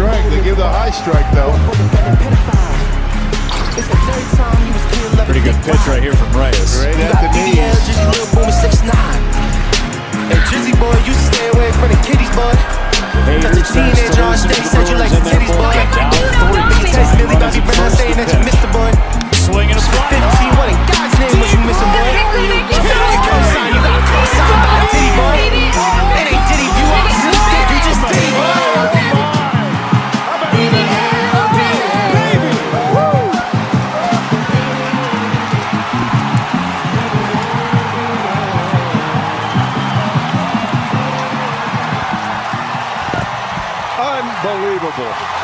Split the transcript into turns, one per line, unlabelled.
strike. They give the high strike, though.
Pretty good pitch right here from Reyes.
Great at the knees.
Hey, Drizzy boy, you stay away from the kiddies, boy. That's a teenager on stage, said you like the titties, boy. Text Millie Bobby Brown saying that you missed the boy.
Swinging a fly.
15, what in God's name was you missing, boy? You co-sign, you got co-signed by a titty, boy. It ain't Diddy, you are stick, you just Diddy, boy.
Unbelievable.